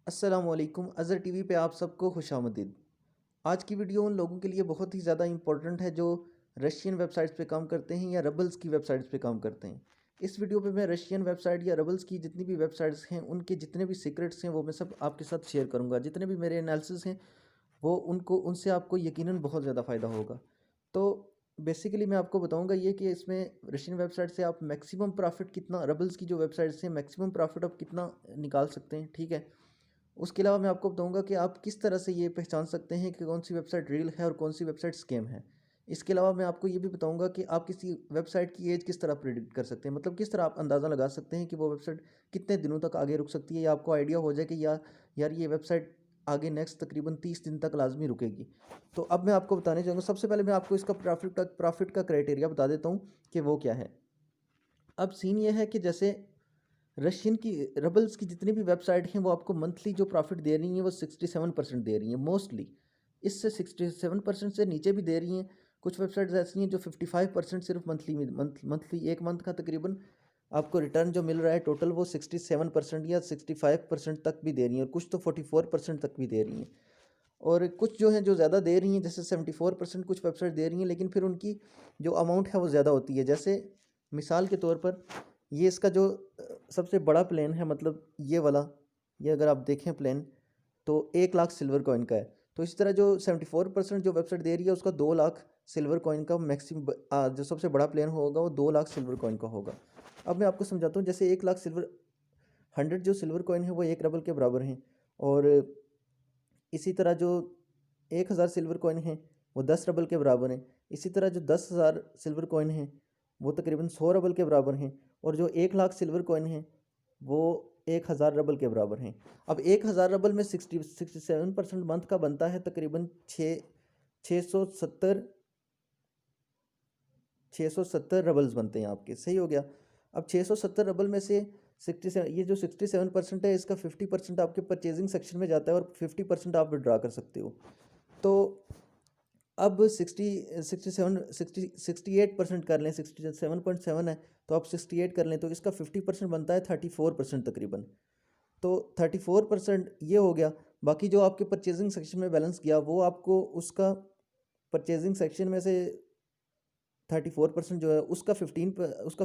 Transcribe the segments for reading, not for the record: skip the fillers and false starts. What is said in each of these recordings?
अस्सलामुअलैकुम अज़हर टीवी पे आप सबको खुशामदीद। आज की वीडियो उन लोगों के लिए बहुत ही ज़्यादा इम्पोर्टेंट है जो रशियन वेबसाइट्स पे काम करते हैं या रबल्स की वेबसाइट्स पे काम करते हैं। इस वीडियो पे मैं रशियन वेबसाइट या रबल्स की जितनी भी वेबसाइट्स हैं उनके जितने भी सीक्रेट्स हैं वो मैं सब आपके साथ शेयर करूँगा। जितने भी मेरे एनालिसिस हैं वो उनको उनसे आपको यकीनन बहुत ज़्यादा फ़ायदा होगा। तो बेसिकली मैं आपको बताऊँगा ये कि इसमें रशियन वेबसाइट से आप मैक्सिमम प्रॉफ़िट कितना, रबल्स की जो वेबसाइट्स हैं मैक्सिमम प्रॉफ़िट आप कितना निकाल सकते हैं, ठीक है? उसके अलावा मैं आपको बताऊंगा कि आप किस तरह से ये पहचान सकते हैं कि कौन सी वेबसाइट रियल है और कौन सी वेबसाइट स्कैम है। इसके अलावा मैं आपको ये भी बताऊंगा कि आप किसी वेबसाइट की एज किस तरह प्रिडिक्ट कर सकते हैं, मतलब किस तरह आप अंदाज़ा लगा सकते हैं कि वो वेबसाइट कितने दिनों तक आगे रुक सकती है, या आपको आइडिया हो जाए कि यार ये वेबसाइट आगे नेक्स्ट तकरीबन 30 दिन तक लाजमी रुकेगी। तो अब मैं आपको बताने चाहूँगा, सबसे पहले मैं आपको इसका प्रॉफिट का क्राइटेरिया बता देता हूँ कि वो क्या है। अब सीन ये है कि जैसे रशियन की रबल्स की जितनी भी वेबसाइट हैं वो आपको मंथली जो प्रॉफिट दे रही हैं वो 67% दे रही हैं मोस्टली। इससे 67% से नीचे भी दे रही हैं। कुछ वेबसाइट्स ऐसी हैं जो 55% सिर्फ मंथली में मंथली एक मंथ का तकरीबन आपको रिटर्न जो मिल रहा है टोटल वो 67% या 65% तक भी दे रही हैं, और कुछ तो 44% तक भी दे रही हैं। और कुछ जो हैं जो ज़्यादा दे रही हैं, जैसे 74% कुछ वेबसाइट दे रही हैं, लेकिन फिर उनकी जो अमाउंट है वो ज़्यादा होती है। जैसे मिसाल के तौर पर ये इसका जो सबसे बड़ा प्लान है, मतलब ये वाला, ये अगर आप देखें प्लान तो 1 लाख सिल्वर कॉइन का है। तो इसी तरह जो 74% जो वेबसाइट दे रही है उसका 2 लाख सिल्वर कॉइन का मैक्सिमम जो सबसे बड़ा प्लान होगा वो 2 लाख सिल्वर कॉइन का होगा। अब मैं आपको समझाता हूँ, जैसे 1 लाख सिल्वर 100 जो सिल्वर कॉइन है वो 1 रबल के बराबर हैं, और इसी तरह जो 1,000 सिल्वर कॉइन हैं वो 10 रबल के बराबर हैं। इसी तरह जो 10,000 सिल्वर कॉइन हैं वो तकरीबन 100 रबल के बराबर हैं, और जो 1 लाख सिल्वर कॉइन हैं वो 1,000 रबल के बराबर हैं। अब 1,000 रबल में 67% मंथ का बनता है तकरीबन 670 रबल्स बनते हैं आपके, सही हो गया। अब 670 रबल में से 67, ये जो 67% है इसका 50% आपके परचेजिंग सेक्शन में जाता है और 50% आप विड्रा कर सकते हो। तो अब 68% कर लें, 67.7 है तो आप 68 कर लें तो इसका 50% बनता है 34% तकरीबन। तो 34% ये हो गया। बाकी जो आपके परचेजिंग सेक्शन में बैलेंस गया वो आपको उसका परचेजिंग सेक्शन में से 34% जो है उसका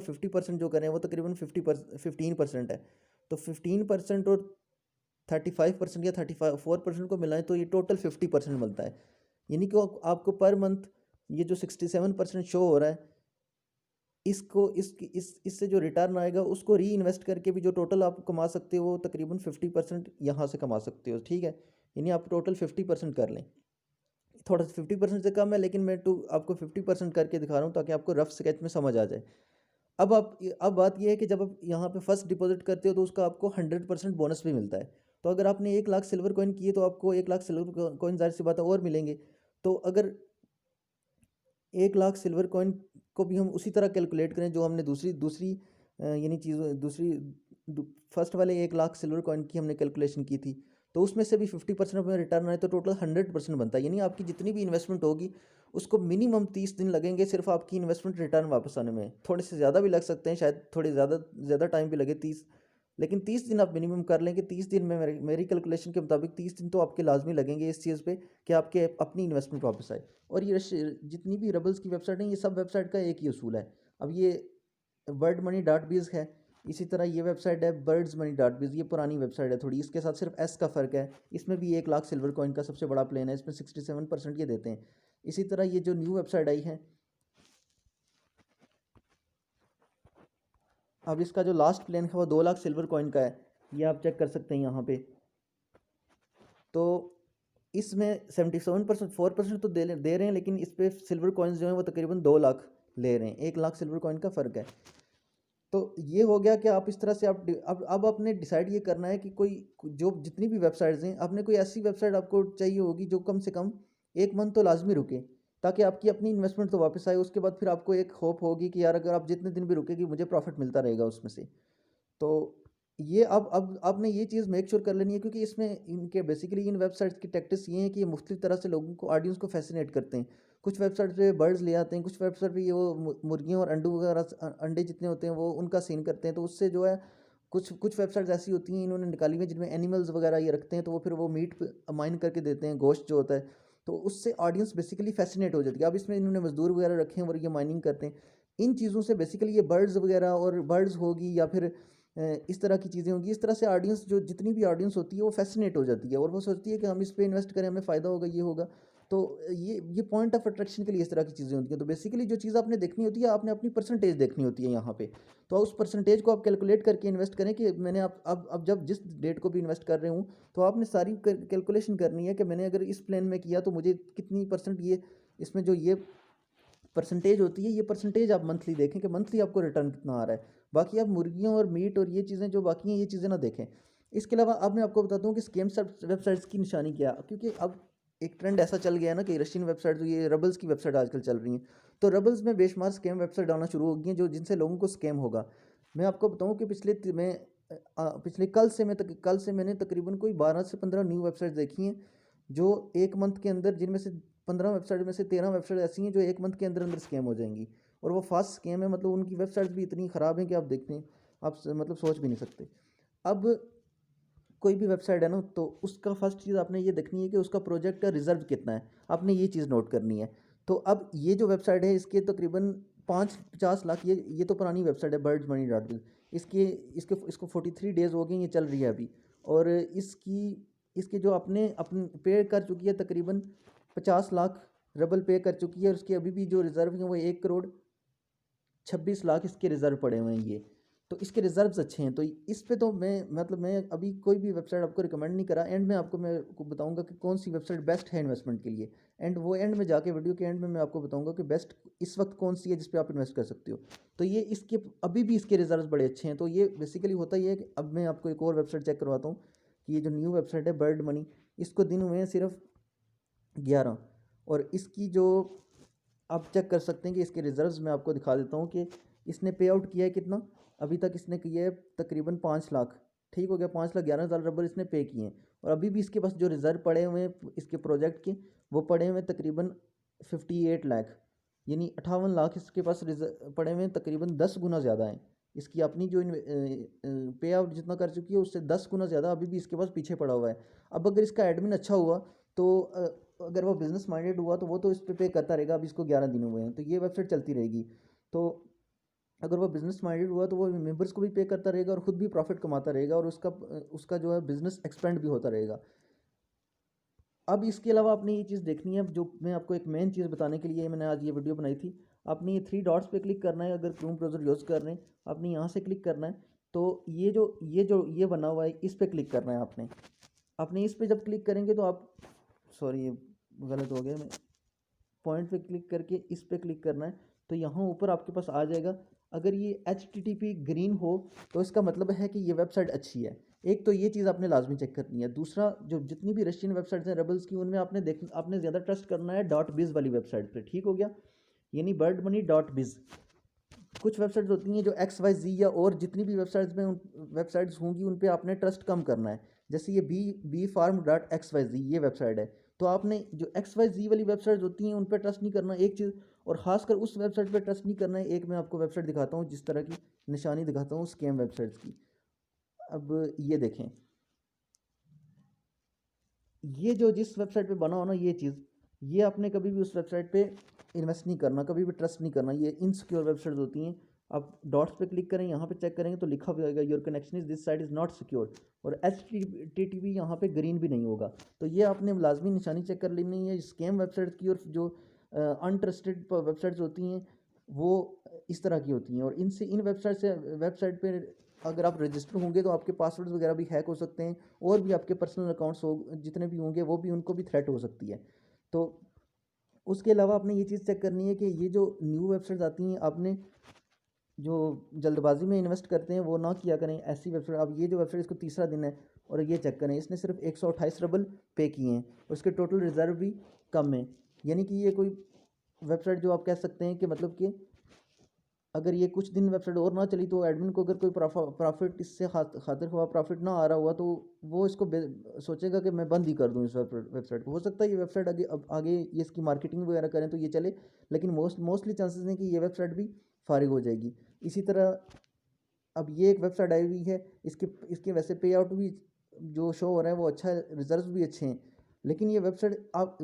50% जो करें वो तकरीबन 15% है। तो 15% और 35% या 34% को मिलाएं तो ये टोटल 50% मिलता है। यानी कि आपको पर मंथ ये जो 67% शो हो रहा है, इसको इससे जो रिटर्न आएगा उसको री इन्वेस्ट करके भी जो टोटल आप कमा सकते हो वो तकरीबन 50% यहाँ से कमा सकते हो, ठीक है। यानी आप टोटल 50% कर लें। थोड़ा सा 50% से कम है, लेकिन मैं आपको 50% करके दिखा रहा हूँ ताकि आपको रफ स्केच में समझ आ जाए। अब बात यह है कि जब आप यहाँ पे फर्स्ट डिपॉजिट करते हो तो उसका आपको 100% बोनस भी मिलता है। तो अगर आपने 1 लाख सिल्वर कॉइन किए तो आपको 1 लाख सिल्वर कॉइन जाहिर सी बात है और मिलेंगे। तो अगर 1 लाख सिल्वर कॉइन को भी हम उसी तरह कैलकुलेट करें जो हमने दूसरी दूसरी यानी चीज़ दूसरी फर्स्ट वाले 1 लाख सिल्वर कॉइन की हमने कैलकुलेशन की थी, तो उसमें से भी 50% हमें रिटर्न आए तो टोटल 100% बनता है। यानी आपकी जितनी भी इन्वेस्टमेंट होगी उसको मिनिमम 30 दिन लगेंगे सिर्फ आपकी इन्वेस्टमेंट रिटर्न वापस आने में। थोड़े से ज़्यादा भी लग सकते हैं, शायद थोड़े ज़्यादा टाइम भी लगे 30, लेकिन 30 दिन आप मिनिमम कर लें कि 30 दिन में मेरी कैलकुलेशन के मुताबिक 30 दिन तो आपके लाजमी लगेंगे इस चीज़ पे कि आपके अपनी इन्वेस्टमेंट वापस आए। और ये जितनी भी रबल्स की वेबसाइट हैं ये सब वेबसाइट का एक ही असूल है। अब ये वर्ड मनी डॉट बीज है, इसी तरह ये वेबसाइट है बर्ड्स मनी डॉट बीज, ये पुरानी वेबसाइट है थोड़ी, इसके साथ सिर्फ एस का फ़र्क है। इसमें भी 1 लाख सिल्वर कॉइन का सबसे बड़ा प्लान है, इसमें 67% ये देते हैं। इसी तरह ये जो न्यू वेबसाइट आई है, अब इसका जो लास्ट प्लान है वो 2 लाख सिल्वर कॉइन का है, ये आप चेक कर सकते हैं यहाँ पे। तो इसमें 77% 4% तो दे रहे हैं, लेकिन इस पर सिल्वर कॉइन्स जो हैं वो तकरीबन 2 लाख ले रहे हैं। 1 लाख सिल्वर कॉइन का फ़र्क है। तो ये हो गया कि आप इस तरह से अब आपने डिसाइड ये करना है कि कोई जो जितनी भी वेबसाइट्स हैं आपने कोई ऐसी वेबसाइट आपको चाहिए होगी जो कम से कम एक मंथ तो लाजमी रुके, ताकि आपकी अपनी इन्वेस्टमेंट तो वापस आए। उसके बाद फिर आपको एक होप होगी कि यार अगर आप जितने दिन भी रुकेगी मुझे प्रॉफिट मिलता रहेगा उसमें से। तो ये अब आपने ये चीज़ मेक श्योर कर लेनी है, क्योंकि इसमें इनके बेसिकली इन वेबसाइट्स की टैक्टिक्स ये हैं कि ये मुख्तलिफ तरह से लोगों को ऑडियंस को फैसिनेट करते हैं। कुछ वेबसाइट पे बर्ड्स ले आते हैं, कुछ वेबसाइट पे ये वो मुर्गियों और अंडों वगैरह अंडे जितने होते हैं वो उनका सीन करते हैं, तो उससे जो है कुछ कुछ वेबसाइट्स ऐसी होती हैं इन्होंने निकाली हुई जिनमें एनिमल्स वगैरह ये रखते हैं, तो वो फिर वो मीट माइन करके देते हैं, गोश्त जो होता है, तो उससे ऑडियंस बेसिकली फैसिनेट हो जाती है। अब इसमें इन्होंने मजदूर वगैरह रखे हैं और ये माइनिंग करते हैं। इन चीज़ों से बेसिकली ये बर्ड्स वगैरह और बर्ड्स होगी या फिर इस तरह की चीज़ें होंगी, इस तरह से ऑडियंस जो जितनी भी ऑडियंस होती है वो फैसिनेट हो जाती है और वो सोचती है कि हम इस पे इन्वेस्ट करें, हमें फ़ायदा होगा, ये होगा। तो ये पॉइंट ऑफ अट्रैक्शन के लिए इस तरह की चीज़ें होती हैं। तो बेसिकली जो चीज़ आपने देखनी होती है, आपने अपनी परसेंटेज देखनी होती है यहाँ पे। तो उस परसेंटेज को आप कैलकुलेट करके इन्वेस्ट करें कि मैंने अब जब जिस डेट को भी इन्वेस्ट कर रहे हूँ, तो आपने सारी कैलकुलेशन करनी है कि मैंने अगर इस प्लान में किया तो मुझे कितनी परसेंट ये इसमें जो ये परसेंटेज होती है, ये परसेंटेज आप मंथली देखें कि मंथली आपको रिटर्न कितना आ रहा है। बाकी आप मुर्गियों और मीट और ये चीज़ें जो बाकी हैं, ये चीज़ें ना देखें। इसके अलावा अब मैं आपको बताता हूँ कि स्कैम वेबसाइट्स की निशानी क्या है, क्योंकि अब एक ट्रेंड ऐसा चल गया है ना कि रशियन वेबसाइट जो ये रबल्स की वेबसाइट आजकल चल रही हैं, तो रबल्स में बेशुमार स्कैम वेबसाइट आना शुरू हो गई हैं जो जिनसे लोगों को स्कैम होगा। मैं आपको बताऊँ कि पिछले कल से मैंने तकरीबन कोई 12 से 15 न्यू वेबसाइट देखी हैं जो एक मंथ के अंदर, जिनमें से 15 वेबसाइट में से 13 वेबसाइट ऐसी हैं जो एक मंथ के अंदर अंदर स्कैम हो जाएंगी। और वो फास्ट स्कैम है, मतलब उनकी वेबसाइट्स भी इतनी ख़राब हैं कि आप देखते हैं, मतलब सोच भी नहीं सकते। अब कोई भी वेबसाइट है ना, तो उसका फर्स्ट चीज़ आपने ये देखनी है कि उसका प्रोजेक्ट का रिजर्व कितना है, आपने ये चीज़ नोट करनी है। तो अब ये जो वेबसाइट है इसके तकरीबन 5-50 लाख, ये तो पुरानी वेबसाइट है, बर्ड्स मनी डॉट बिल। इसके इसके इसको 43 डेज़ हो गए, ये चल रही है अभी। और इसके जो अपने अपने पे कर चुकी है तकरीबन 50 लाख रबल पे कर चुकी है, और उसके अभी भी जो रिज़र्व हैं वो 1 करोड़ 26 लाख इसके रिज़र्व पड़े हुए हैं ये। तो इसके रिज़र्व्स अच्छे हैं। तो इस पे तो मैं अभी कोई भी वेबसाइट आपको रिकमेंड नहीं करा। एंड में मैं आपको बताऊंगा कि कौन सी वेबसाइट बेस्ट है इन्वेस्टमेंट के लिए। एंड वो एंड में जाके, वीडियो के एंड में मैं आपको बताऊंगा कि बेस्ट इस वक्त कौन सी है जिस पे आप इन्वेस्ट कर सकते हो। तो ये इसके अभी भी इसके रिजर्व्स बड़े अच्छे हैं। तो ये बेसिकली होता ही है कि अब मैं आपको एक और वेबसाइट चेक करवाता हूँ कि ये जो न्यू वेबसाइट है बर्ड मनी, इसको दिन हुए हैं सिर्फ 11, और इसकी जो आप चेक कर सकते हैं कि इसके रिजर्व्स मैं आपको दिखा देता हूँ कि इसने पे आउट किया है कितना। अभी तक इसने किया है तकरीबन 5 लाख, ठीक हो गया, 5,11,000 रबर इसने पे किए हैं। और अभी भी इसके पास जो रिज़र्व पड़े हुए हैं इसके प्रोजेक्ट के, वो पड़े हुए हैं तकरीबन 58 लाख, यानी 58 लाख इसके पास रिजर्व पड़े हुए हैं, तकरीबन 10 गुना ज़्यादा है। इसकी अपनी जो पे आउट जितना कर चुकी है उससे 10 गुना ज़्यादा अभी भी इसके पास पीछे पड़ा हुआ है। अब अगर इसका एडमिन अच्छा हुआ तो अगर वो बिज़नेस माइंडेड हुआ तो वो तो इस पे करता रहेगा। अभी इसको 11 दिन हुए हैं तो ये वेबसाइट चलती रहेगी। तो अगर वो बिज़नेस माइंडेड हुआ तो वो मेंबर्स को भी पे करता रहेगा और ख़ुद भी प्रॉफिट कमाता रहेगा, और उसका उसका जो है बिज़नेस एक्सपेंड भी होता रहेगा। अब इसके अलावा आपने ये चीज़ देखनी है, जो मैं आपको एक मेन चीज़ बताने के लिए मैंने आज ये वीडियो बनाई थी। आपने ये 3 डॉट्स पे क्लिक करना है, अगर क्रोम ब्राउज़र यूज़ कर रहे हैं आपने यहाँ से क्लिक करना है। तो ये बना हुआ है, इस पर क्लिक करना है आपने। इस पर जब क्लिक करेंगे तो आप, सॉरी ये गलत हो गया, मैं पॉइंट पे क्लिक करके इस पे क्लिक करना है। तो यहाँ ऊपर आपके पास आ जाएगा। अगर ये HTTP ग्रीन हो तो इसका मतलब है कि ये वेबसाइट अच्छी है। एक तो ये चीज़ आपने लाजमी चेक करनी है। दूसरा, जो जितनी भी रशियन वेबसाइट्स हैं रबल्स की, उनमें आपने ज़्यादा ट्रस्ट करना है डॉट बिज़ वाली वेबसाइट पे, ठीक हो गया, यानी बर्ड मनी डॉट बिज़। कुछ वेबसाइट्स होती हैं जो XYZ या और जितनी भी वेबसाइट्स होंगी उन पे आपने ट्रस्ट कम करना है। जैसे ये बी फार्म डॉट XYZ ये वेबसाइट है, तो आपने जो XYZ वाली वेबसाइट्स होती हैं उन पर ट्रस्ट नहीं करना, एक चीज़। और ख़ासकर उस वेबसाइट पे ट्रस्ट नहीं करना है। एक मैं आपको वेबसाइट दिखाता हूँ, जिस तरह की निशानी दिखाता हूँ स्कैम वेबसाइट्स की। अब ये देखें, ये जो जिस वेबसाइट पे बना हो ना ये चीज़, ये आपने कभी भी उस वेबसाइट पे इन्वेस्ट नहीं करना, कभी भी ट्रस्ट नहीं करना। ये इनसिक्योर वेबसाइट्स होती हैं। आप डॉट्स पे क्लिक करें, यहाँ पे चेक करेंगे तो लिखा हुआ होगा your connection is this site is not secure, और HTTP यहाँ पे ग्रीन भी नहीं होगा। तो ये आपने लाजमी निशानी चेक कर लेनी है स्कैम वेबसाइट्स की। और जो अनट्रस्टेड वेबसाइट्स होती हैं वो इस तरह की होती हैं, और इन वेबसाइट पे अगर आप रजिस्टर होंगे तो आपके पासवर्ड्स वगैरह भी हैक हो सकते हैं, और भी आपके पर्सनल अकाउंट्स हो जितने भी होंगे वो भी, उनको भी थ्रेट हो सकती है। तो उसके अलावा आपने ये चीज़ चेक करनी है कि ये जो न्यू वेबसाइट्स आती हैं, आपने जो जल्दबाजी में इन्वेस्ट करते हैं वो ना किया करें ऐसी वेबसाइट। अब ये जो वेबसाइट, इसको तीसरा दिन है और ये चेक करें, इसने सिर्फ 128 रबल पे किए हैं और उसके टोटल रिज़र्व भी कम है। यानी कि ये कोई वेबसाइट जो आप कह सकते हैं कि मतलब कि अगर ये कुछ दिन वेबसाइट और ना चली तो एडमिन को अगर कोई प्रॉफिट इससे खातिर ख्वाह प्रॉफिट ना आ रहा हुआ तो वो इसको सोचेगा कि मैं बंद ही कर दूं इस वेबसाइट को। हो सकता है ये वेबसाइट आगे ये इसकी मार्केटिंग वगैरह करें तो ये चले, लेकिन मोस्टली चांसेस हैं कि ये वेबसाइट भी फारिग हो जाएगी। इसी तरह अब ये एक वेबसाइट आई हुई है, इसके इसके वैसे पे आउट भी जो शो हो रहा है वो अच्छा है, रिजल्ट्स भी अच्छे हैं। लेकिन ये वेबसाइट आप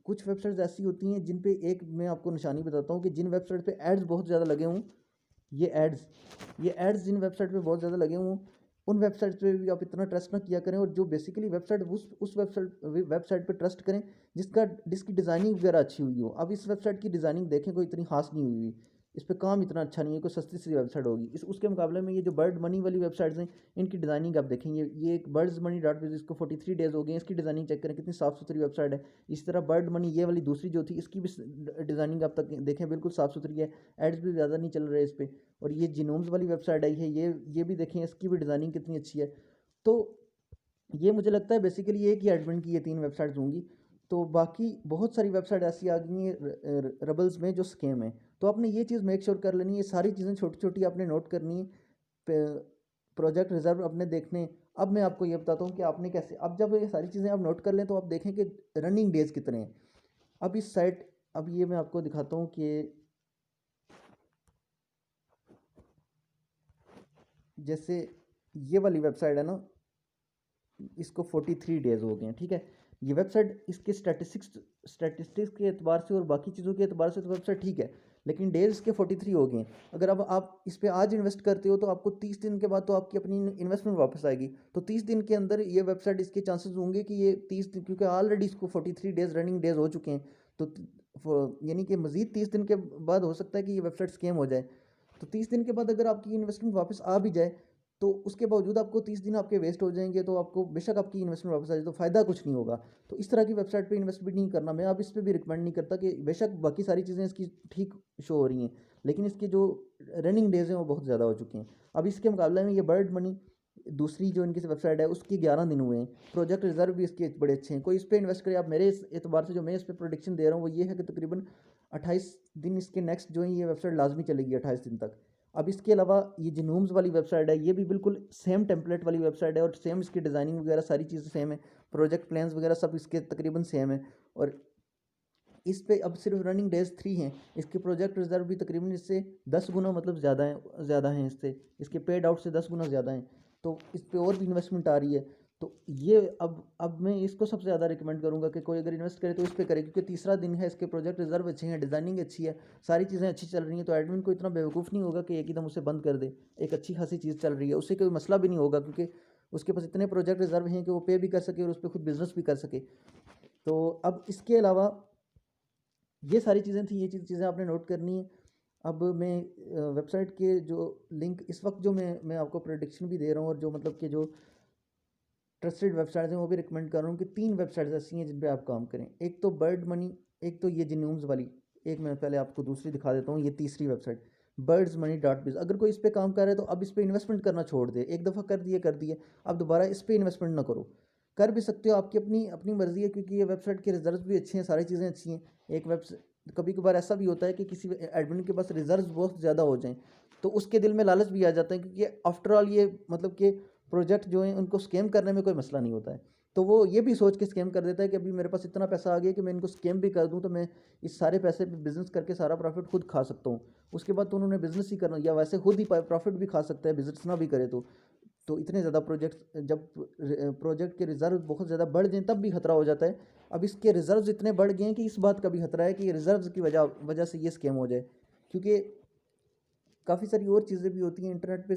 कुछ वेबसाइट्स ऐसी होती हैं जिन पे एक मैं आपको निशानी बताता हूँ कि जिन वेबसाइट पे एड्स बहुत ज़्यादा लगे हों, ये एड्स जिन वेबसाइट पे बहुत ज़्यादा लगे हों, उन वेबसाइट्स पे भी आप इतना ट्रस्ट ना किया करें, और जो बेसिकली वेबसाइट उस वेबसाइट पे ट्रस्ट करें जिसकी डिज़ाइनिंग वगैरह अच्छी हुई हो। अब इस वेबसाइट की डिज़ाइनिंग देखें, कोई इतनी खास नहीं हुई हुई, इस पे काम इतना अच्छा नहीं है, कोई सस्ती सी वेबसाइट होगी इस उसके मुकाबले में। ये जो बर्ड मनी वाली वेबसाइट्स हैं, इनकी डिज़ाइनिंग आप देखेंगे, ये एक बर्ड्स मनी डॉट बिज, इसको 43 डेज़ हो गए, इसकी डिज़ाइनिंग चेक करें कितनी साफ़ सुथरी वेबसाइट है। इसी तरह बर्ड मनी ये वाली दूसरी जो थी, इसकी भी डिज़ाइनिंग आप तक देखें, बिल्कुल साफ़ सुथरी है, एड्स भी ज़्यादा नहीं चल रहे इस पर। और ये जीनोम्स वाली वेबसाइट आई है, ये भी देखें, इसकी भी डिज़ाइनिंग कितनी अच्छी है। तो ये मुझे लगता है बेसिकली एक ही एडमिन की ये 3 वेबसाइट्स होंगी। तो बाकी बहुत सारी वेबसाइट ऐसी आ गई हैं रबल्स में जो स्कैम है। तो आपने ये चीज़ मेक श्योर कर लेनी है, ये सारी चीज़ें छोटी-छोटी आपने नोट करनी है। प्रोजेक्ट रिज़र्व अपने देखने हैं। अब मैं आपको ये बताता हूँ कि आपने कैसे, अब जब ये सारी चीज़ें आप नोट कर लें तो आप देखें कि रनिंग डेज़ कितने हैं। अब इस साइट अब ये मैं आपको दिखाता हूँ कि जैसे ये वाली वेबसाइट है ना, इसको 43 डेज़ हो गए हैं, ठीक है। ये वेबसाइट इसके स्टैटिस्टिक्स के एतबार से और बाकी चीज़ों के एतबार से तो वेबसाइट ठीक है, लेकिन डेज़ इसके 43 हो गए हैं। अगर अब आप इस पे आज इन्वेस्ट करते हो तो आपको 30 दिन के बाद तो आपकी अपनी इन्वेस्टमेंट वापस आएगी। तो 30 दिन के अंदर ये वेबसाइट, इसके चांसेस होंगे कि ये 30 दिन, क्योंकि ऑलरेडी इसको 43 डेज़ रनिंग डेज़ हो चुके हैं, तो यानी कि मज़ीद 30 दिन के बाद हो सकता है कि ये वेबसाइट स्कैम हो जाए। तो 30 दिन के बाद अगर आपकी इन्वेस्टमेंट वापस आ भी जाए, तो उसके बावजूद आपको 30 दिन आपके वेस्ट हो जाएंगे, तो आपको बेशक आपकी इन्वेस्टमेंट वापस आ जाए तो फ़ायदा कुछ नहीं होगा। तो इस तरह की वेबसाइट पे इन्वेस्ट भी नहीं करना। मैं अब इस पे भी रिकमेंड नहीं करता, कि बेशक बाकी सारी चीज़ें इसकी ठीक शो हो रही हैं, लेकिन इसके जो रनिंग डेज़ हैं वो बहुत ज़्यादा हो चुके हैं। अब इसके मुकाबले में ये बर्ड मनी दूसरी जो इनकी वेबसाइट है, उसकी 11 दिन हुए हैं। प्रोजेक्ट रिजर्व भी इसके बड़े अच्छे हैं, कोई इस पर इन्वेस्ट करे। आप मेरे इस एतबार से जो मैं इस पर प्रोडिक्शन दे रहा हूँ वो ये है कि तकरीबन 28 दिन इसके नेक्स्ट जो है ये वेबसाइट लाजमी चलेगी 28 दिन तक। अब इसके अलावा ये जिनूम्स वाली वेबसाइट है, ये भी बिल्कुल सेम टेम्पलेट वाली वेबसाइट है, और सेम इसकी डिज़ाइनिंग वगैरह सारी चीज़ें सेम है, प्रोजेक्ट प्लान्स वगैरह सब इसके तकरीबन सेम है। और इस पे अब सिर्फ रनिंग डेज 3 हैं, इसके प्रोजेक्ट रिजर्व भी तकरीबन इससे 10 गुना मतलब ज़्यादा हैं इससे, इसके पेड आउट से 10 गुना ज़्यादा हैं। तो इस पे और भी इन्वेस्टमेंट आ रही है। तो ये अब मैं इसको सबसे ज़्यादा रिकमेंड करूँगा कि कोई अगर इन्वेस्ट करे तो इस पे करे, क्योंकि तीसरा दिन है, इसके प्रोजेक्ट रिजर्व अच्छे हैं, डिज़ाइनिंग अच्छी है, सारी चीज़ें अच्छी चल रही हैं। तो एडमिन को इतना बेवकूफ़ नहीं होगा कि एकदम उसे बंद कर दे। एक अच्छी खासी चीज़ चल रही है, उससे कोई मसला भी नहीं होगा, क्योंकि उसके पास इतने प्रोजेक्ट रिजर्व हैं कि वो पे भी कर सके और उस पर खुद बिज़नेस भी कर सके। तो अब इसके अलावा ये सारी चीज़ें थी, ये चीज़ें आपने नोट करनी है। अब मैं वेबसाइट के जो लिंक इस वक्त जो मैं आपको प्रेडिक्शन भी दे रहा हूँ, और जो मतलब कि जो ट्रस्टेड वेबसाइट्स हैं वो भी रिकमेंड कर रहा हूँ कि 3 वेबसाइट्स ऐसी हैं जिन पे आप काम करें। एक तो बर्ड मनी, एक तो ये जिनूम्स वाली, एक मैं पहले आपको दूसरी दिखा देता हूँ, ये तीसरी वेबसाइट बर्ड्स मनी डॉट बिज। अगर कोई इस पर काम कर रहा है तो अब इस पर इन्वेस्टमेंट करना छोड़ दे, एक दफ़ा कर दिए, अब दोबारा इस पर इन्वेस्टमेंट ना करो। कर भी सकते हो, आपकी अपनी अपनी मर्ज़ी है, क्योंकि ये वेबसाइट के रिजल्ट भी अच्छे हैं, सारी चीज़ें अच्छी हैं। एक वेबसाइट कभी कभार ऐसा भी होता है कि किसी एडमिन के पास रिजल्ट बहुत ज़्यादा हो जाएं, तो उसके दिल में लालच भी आ जाता है, क्योंकि आफ्टर ऑल ये मतलब कि प्रोजेक्ट जो हैं उनको स्कैम करने में कोई मसला नहीं होता है। तो वो ये भी सोच के स्कैम कर देता है कि अभी मेरे पास इतना पैसा आ गया कि मैं इनको स्कैम भी कर दूं, तो मैं इस सारे पैसे पे बिज़नेस करके सारा प्रॉफिट खुद खा सकता हूँ। उसके बाद तो उन्होंने बिज़नेस ही करना, या वैसे खुद ही प्रॉफिट भी खा सकता है बिज़नेस ना भी करे तो इतने ज़्यादा प्रोजेक्ट, जब प्रोजेक्ट के रिज़र्व बहुत ज़्यादा बढ़ जाएँ तब भी खतरा हो जाता है। अब इसके रिज़र्व्स इतने बढ़ गए हैं कि इस बात का भी खतरा है कि रिज़र्व्स की वजह से ये स्कैम हो जाए, क्योंकि काफ़ी सारी और चीज़ें भी होती हैं इंटरनेट पे,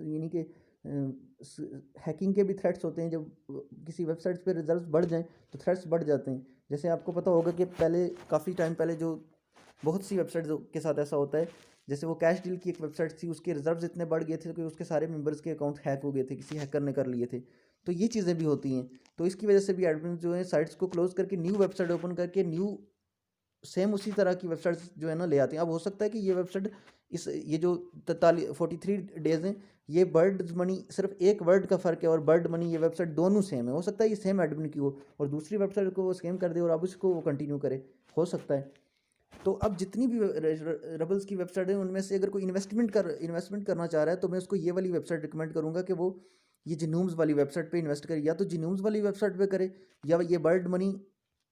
यानी कि हैकिंग के भी थ्रेट्स होते हैं। जब किसी वेबसाइट्स पे रिजल्ट्स बढ़ जाएं तो थ्रेट्स बढ़ जाते हैं। जैसे आपको पता होगा कि पहले काफ़ी टाइम पहले जो बहुत सी वेबसाइट्स के साथ ऐसा होता है, जैसे वो कैश डील की एक वेबसाइट थी, उसके रिजर्व्स इतने बढ़ गए थे कि उसके सारे मेंबर्स के अकाउंट हैक हो गए थे, किसी हैकर ने कर लिए थे। तो ये चीज़ें भी होती हैं। तो इसकी वजह से भी एडमिन जो है साइट्स को क्लोज करके न्यू वेबसाइट ओपन करके न्यू सेम उसी तरह की वेबसाइट्स जो है ना ले आते हैं। अब हो सकता है कि ये वेबसाइट ये जो 43 डेज़ हैं, ये बर्ड मनी सिर्फ एक वर्ड का फ़र्क है, और बर्ड मनी ये वेबसाइट दोनों सेम है। हो सकता है ये सेम एडमिन की हो और दूसरी वेबसाइट को वो स्कैम कर दे और अब उसको वो कंटिन्यू करे, हो सकता है। तो अब जितनी भी रबल्स की वेबसाइट है उनमें से अगर कोई इन्वेस्टमेंट करना चाह रहा है, तो मैं उसको ये वाली वेबसाइट रिकमेंड करूँगा कि वो ये जिनूम्स वाली वेबसाइट पे इन्वेस्ट करे, या तो जिनूम्स वाली वेबसाइट पे करे, या ये बर्ड मनी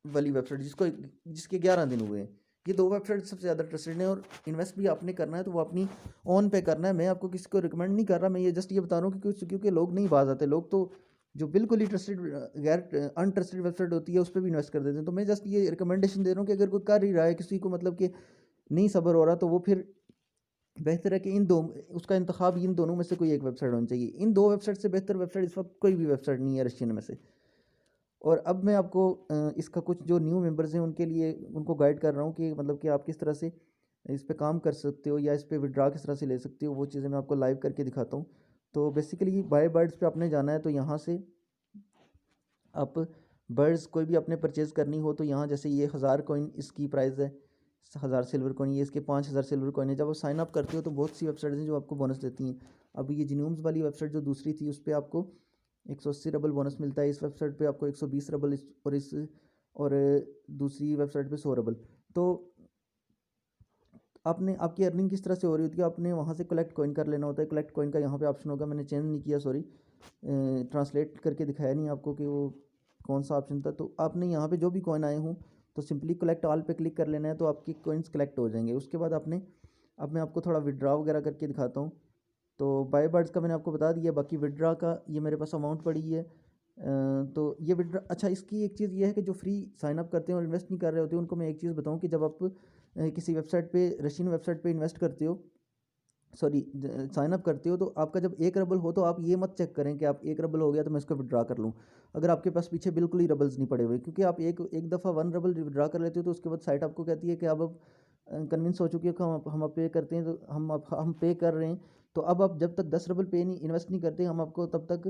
वाली वेबसाइट जिसके 11 दिन हुए हैं, ये दो वेबसाइट सबसे ज़्यादा ट्रस्टेड हैं, और इन्वेस्ट भी आपने करना है तो वो अपनी ऑन पे करना है। मैं आपको किसी को रिकमेंड नहीं कर रहा, मैं ये जस्ट ये बता रहा हूँ क्योंकि लोग नहीं बाज आते। लोग तो जो बिल्कुल ही ट्रस्टेड गैर अनट्रस्टेड वेबसाइट होती है उस पर भी इन्वेस्ट कर देते हैं। तो मैं जस्ट ये रिकमेंडेशन दे रहा हूँ कि अगर कोई कर ही रहा है, किसी को मतलब कि नहीं सब्र हो रहा, तो वो फिर बेहतर है कि इन दो उसका इंतखाब इन दोनों में से कोई एक वेबसाइट होनी चाहिए। इन दो वेबसाइट से बेहतर वेबसाइट इस वक्त कोई भी वेबसाइट नहीं है रशियन में से। और अब मैं आपको इसका कुछ जो न्यू मेंबर्स हैं उनके लिए उनको गाइड कर रहा हूँ कि मतलब कि आप किस तरह से इस पे काम कर सकते हो या इस पे विड्रा किस तरह से ले सकते हो, वो चीज़ें मैं आपको लाइव करके दिखाता हूँ। तो बेसिकली बाय बर्ड्स पे आपने जाना है, तो यहाँ से आप बर्ड्स कोई भी आपने परचेज़ करनी हो तो यहाँ जैसे ये 1000 कॉइन इसकी प्राइस है, 1000 सिल्वर कॉइन, ये इसके 5000 सिल्वर कॉइन है। जब आप साइन अप करते हो तो बहुत सी वेबसाइट्स हैं जो आपको बोनस देती हैं। अब ये जीनोम्स वाली वेबसाइट जो दूसरी थी उस पर आपको 180 रबल बोनस मिलता है, इस वेबसाइट पे आपको 120 रबल और दूसरी वेबसाइट पे 100 रबल। तो आपने आपकी अर्निंग किस तरह से हो रही होती है, आपने वहाँ से कलेक्ट कॉइन कर लेना होता है। कलेक्ट कॉइन का यहाँ पे ऑप्शन होगा, मैंने चेंज नहीं किया, सॉरी, ट्रांसलेट करके दिखाया नहीं आपको कि वो कौन सा ऑप्शन था। तो आपने यहाँ पे जो भी कॉइन आए हों तो सिंपली कलेक्ट ऑल पे क्लिक कर लेना है, तो आपकी कॉइन्स कलेक्ट हो जाएंगे। उसके बाद आपने अब मैं आपको थोड़ा विड्रा वगैरह करके दिखाता हूँ। तो बाय बर्ड्स का मैंने आपको बता दिया, बाकी विड्रा का ये मेरे पास अमाउंट पड़ी है। तो ये विड्रा, अच्छा इसकी एक चीज़ ये है कि जो फ्री साइन अप करते हैं और इन्वेस्ट नहीं कर रहे होते उनको मैं एक चीज़ बताऊं कि जब आप किसी वेबसाइट पे रशियन वेबसाइट पे इन्वेस्ट करते हो, सॉरी साइन अप करते हो, तो आपका जब 1 रबल हो तो आप ये मत चेक करें कि आप 1 रबल हो गया तो मैं इसको विड्रा कर लूँ, अगर आपके पास पीछे बिल्कुल ही रबल्स नहीं पड़े हुए। क्योंकि आप एक एक दफ़ा 1 रबल विड्रा कर लेते हो तो उसके बाद साइट आपको कहती है कि अब कन्विंस हो चुकी है कि हम अब पे करते हैं, तो हम पे कर रहे हैं। तो अब आप जब तक 10 रबल पे नहीं इन्वेस्ट नहीं करते, हम आपको तब तक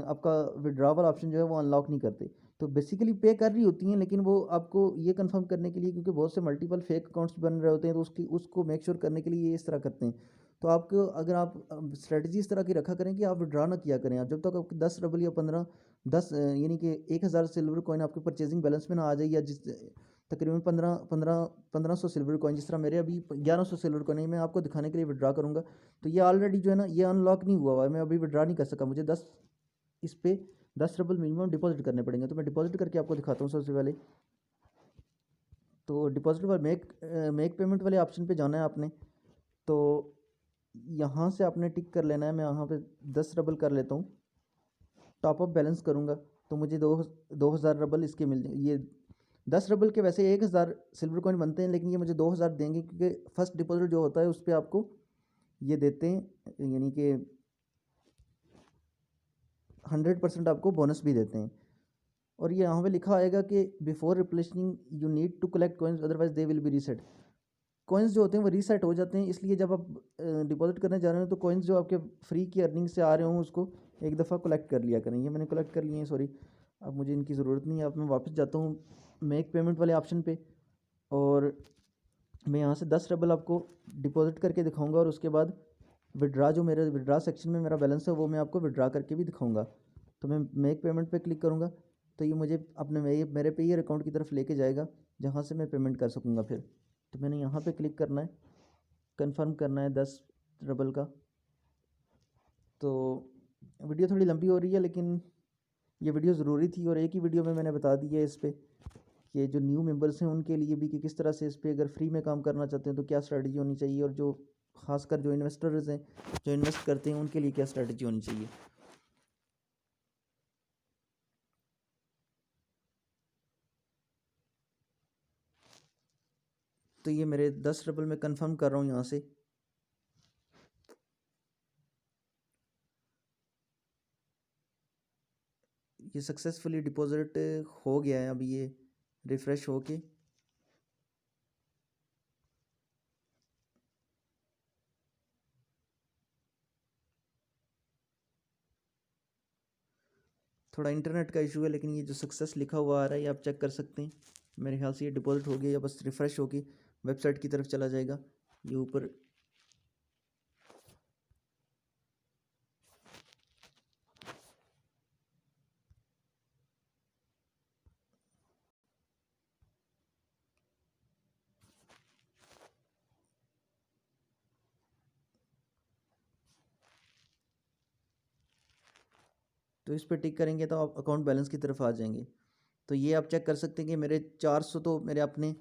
आपका विड्रावल ऑप्शन जो है वो अनलॉक नहीं करते। तो बेसिकली पे कर रही होती हैं, लेकिन वो आपको ये कंफर्म करने के लिए, क्योंकि बहुत से मल्टीपल फेक अकाउंट्स बन रहे होते हैं, तो उसको मेक श्योर करने के लिए ये इस तरह करते हैं। तो आपको अगर आप स्ट्रेटजी इस तरह की रखा करें कि आप विड्रा ना किया करें, आप जब तक आपके 10 रबल या 15 10 यानी कि 1000 सिल्वर कॉइन आपके परचेजिंग बैलेंस में ना आ जाए, या जिस तकरीबन 1500 सिल्वर कॉइन, जिस तरह मेरे अभी 1100 सिल्वर कॉइन है, मैं आपको दिखाने के लिए विड्रा करूँगा। तो ये ऑलरेडी जो है ना ये अनलॉक नहीं हुआ हुआ है, मैं अभी विड्रा नहीं कर सका, मुझे 10 इस पे 10 रबल मिनिमम डिपॉजिट करने पड़ेंगे। तो मैं डिपॉजिट करके आपको दिखाता हूँ सबसे पहले। तो डिपॉजिट पर मेक पेमेंट वाले ऑप्शन पे जाना है आपने। तो यहाँ से आपने टिक कर लेना है, मैं यहाँ पे 10 रबल कर लेता हूँ, टॉपअप बैलेंस करूँगा तो मुझे 2000 रबल इसके मिल जाए। ये 10 रबल के वैसे 1000 सिल्वर कॉइन बनते हैं, लेकिन ये मुझे 2000 देंगे क्योंकि फर्स्ट डिपॉजिट जो होता है उस पर आपको ये देते हैं, यानी कि 100% आपको बोनस भी देते हैं। और ये यहाँ पे लिखा आएगा कि before replacing you need to collect coins otherwise they will be reset. Coins जो होते हैं वो रीसेट हो जाते हैं, इसलिए जब आप डिपॉजिट करने जा रहे हो तो कॉइन्स जो आपके फ्री की अर्निंग से आ रहे हों उसको एक दफ़ा कलेक्ट कर लिया करें। ये मैंने कलेक्ट कर लिए हैं, सॉरी, अब मुझे इनकी ज़रूरत नहीं है। अब मैं वापस जाता हूँ मेक पेमेंट वाले ऑप्शन पे, और मैं यहाँ से 10 रबल आपको डिपॉजिट करके दिखाऊंगा, और उसके बाद विड्रा, जो मेरे विड्रा सेक्शन में मेरा बैलेंस है वो मैं आपको विड्रा करके भी दिखाऊंगा। तो मैं मेक पेमेंट पे क्लिक करूँगा तो ये मुझे अपने मेरे पेयर अकाउंट की तरफ लेके जाएगा, जहाँ से मैं पेमेंट कर सकूँगा फिर। तो मैंने यहाँ पे क्लिक करना है, कंफर्म करना है 10 रबल का। तो वीडियो थोड़ी लंबी हो रही है, लेकिन ये वीडियो ज़रूरी थी, और एक ही वीडियो में मैंने बता दी है इस पर कि जो न्यू मेंबर्स हैं उनके लिए भी कि किस तरह से इस पर अगर फ्री में काम करना चाहते हैं तो क्या स्ट्रेटजी होनी चाहिए, और जो खासकर जो इन्वेस्टर्स हैं जो इन्वेस्ट करते हैं उनके लिए क्या स्ट्रेटजी होनी चाहिए। तो ये मेरे 10 रबल में कंफर्म कर रहा हूँ यहाँ से। ये सक्सेसफुली डिपॉजिट हो गया है, अभी ये रिफ़्रेश हो के थोड़ा इंटरनेट का इशू है, लेकिन ये जो सक्सेस लिखा हुआ आ रहा है ये आप चेक कर सकते हैं। मेरे ख्याल से ये डिपॉजिट हो गया, या बस रिफ़्रेश होके वेबसाइट की तरफ चला जाएगा। ये ऊपर तो इस पर टिक करेंगे तो आप अकाउंट बैलेंस की तरफ आ जाएंगे। तो ये आप चेक कर सकते हैं कि मेरे 400 तो मेरे अपने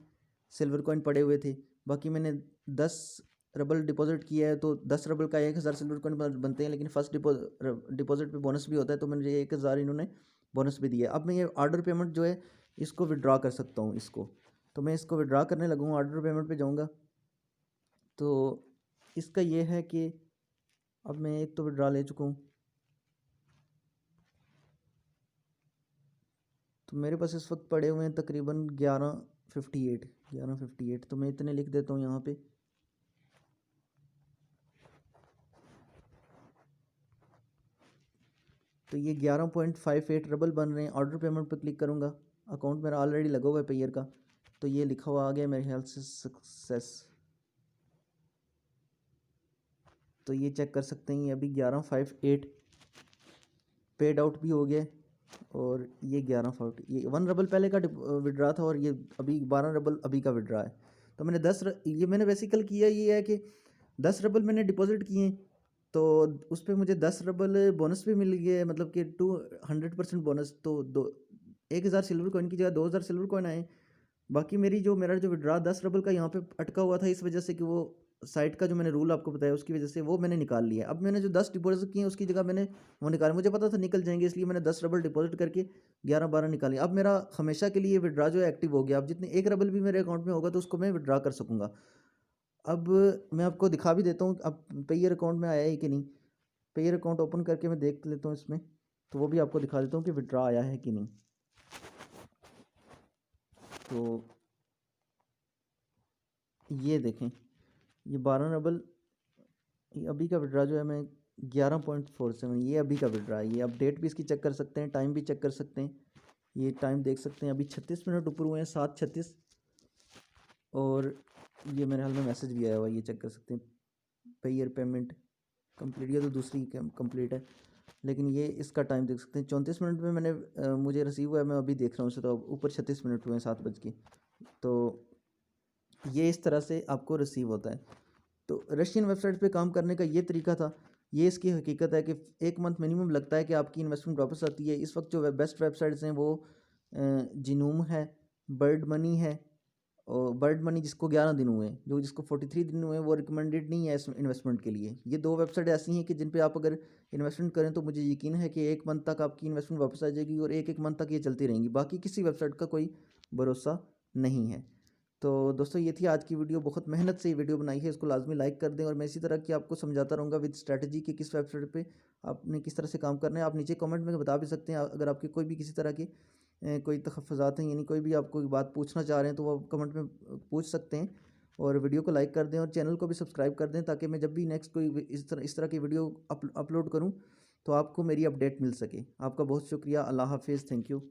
सिल्वर कॉइन पड़े हुए थे। बाकी मैंने 10 रबल डिपॉजिट किया है, तो 10 रबल का 1000 सिल्वर कॉइन बनते हैं, लेकिन फर्स्ट डिपॉजिट पे बोनस भी होता है, तो मैंने ये 1000 इन्होंने बोनस भी दिया। अब मैं ये ऑर्डर पेमेंट जो है इसको विड्रॉ कर सकता हूँ इसको। तो मैं इसको विड्रॉ करने लगूँगा, ऑर्डर पेमेंट पे जाऊँगा। तो इसका ये है कि अब मैं एक तो विड्रॉ ले चुका हूँ, तो मेरे पास इस वक्त पड़े हुए हैं तकरीबन 1158। तो मैं इतने लिख देता हूँ यहाँ पे। तो ये 11.58 रबल बन रहे हैं। ऑर्डर पेमेंट पर क्लिक करूँगा, अकाउंट मेरा ऑलरेडी लगा हुआ है पेयर का, तो ये लिखा हुआ आ गया मेरे ख्याल से सक्सेस। तो ये चेक कर सकते हैं, ये अभी 1158 पेड आउट भी हो गया। और ये 1140, ये 1 रबल पहले का विड्रा था, और ये अभी 12 रबल अभी का विड्रा है। तो मैंने ये मैंने बेसिकल किया ये है कि 10 रबल मैंने डिपॉजिट किए, तो उस पर मुझे 10 रबल बोनस भी मिल गया, मतलब कि 200% बोनस। तो 1000 सिल्वर कॉइन की जगह 2000 सिल्वर कॉइन आए। बाकी मेरा जो विड्रा 10 रबल का यहाँ पे अटका हुआ था, इस वजह से कि वो साइट का जो मैंने रूल आपको बताया उसकी वजह से वो मैंने निकाल लिया। अब मैंने जो 10 डिपॉजिट किए उसकी जगह मैंने वो निकाले, मुझे पता था निकल जाएंगे, इसलिए मैंने 10 रबल डिपॉजिट करके 11-12 निकाले। अब मेरा हमेशा के लिए विड्रा जो है एक्टिव हो गया। अब जितने 1 रबल भी मेरे अकाउंट में होगा तो उसको मैं विड्रा कर सकूँगा। अब मैं आपको दिखा भी देता हूँ अब पेयर अकाउंट में आया है कि नहीं। पेयर अकाउंट ओपन करके मैं देख लेता हूँ इसमें, तो वो भी आपको दिखा देता हूँ कि विड्रा आया है कि नहीं। तो ये देखें, ये 12 रबल, ये अभी का विड्रा जो है मैं 11.47, ये अभी का विड्रा है। ये आप डेट भी इसकी चेक कर सकते हैं, टाइम भी चेक कर सकते हैं। ये टाइम देख सकते हैं, अभी 36 मिनट ऊपर हुए हैं, 7:36। और ये मेरे हाल में मैसेज भी आया हुआ है, ये चेक कर सकते हैं। पेयर पेमेंट कंप्लीट, ये तो दूसरी कंप्लीट है, लेकिन ये इसका टाइम देख सकते हैं 34 मिनट में मैंने मुझे रिसीव हुआ है, मैं अभी देख रहा हूँ उसे। तो ऊपर 36 मिनट हुए हैं, 7 बज के। तो ये इस तरह से आपको रिसीव होता है। तो रशियन वेबसाइट पे काम करने का ये तरीका था। ये इसकी हकीकत है कि 1 मंथ मिनिमम लगता है कि आपकी इन्वेस्टमेंट वापस आती है। इस वक्त जो बेस्ट वेबसाइट्स हैं वो जिनूम है, बर्ड मनी है। और बर्ड मनी जिसको 11 दिन हुए हैं, जो जिसको 43 दिन हुए हैं, वो रिकमेंडेड नहीं है इस इन्वेस्टमेंट के लिए। ये 2 वेबसाइट ऐसी हैं कि जिन पे आप अगर इन्वेस्टमेंट करें तो मुझे यकीन है कि 1 मंथ तक आपकी इन्वेस्टमेंट वापस आ जाएगी, और 1-1 मंथ तक ये चलती रहेंगी। बाकी किसी वेबसाइट का कोई भरोसा नहीं है। तो दोस्तों ये थी आज की वीडियो। बहुत मेहनत से ये वीडियो बनाई है, इसको लाजमी लाइक कर दें। और मैं इसी तरह की आपको समझाता रहूँगा विद स्ट्रैटेजी कि किस वेबसाइट पे आपने किस तरह से काम करना है। आप नीचे कमेंट में बता भी सकते हैं, अगर आपके कोई भी किसी तरह की कोई तहफ़्फ़ुज़ात हैं, यानी कोई भी आप कोई बात पूछना चाह रहे हैं, तो वो कमेंट में पूछ सकते हैं। और वीडियो को लाइक कर दें, और चैनल को भी सब्सक्राइब कर दें, ताकि मैं जब भी नेक्स्ट कोई इस तरह की वीडियो अपलोड करूँ तो आपको मेरी अपडेट मिल सके। आपका बहुत शुक्रिया। अल्लाह हाफ़िज़। Thank you.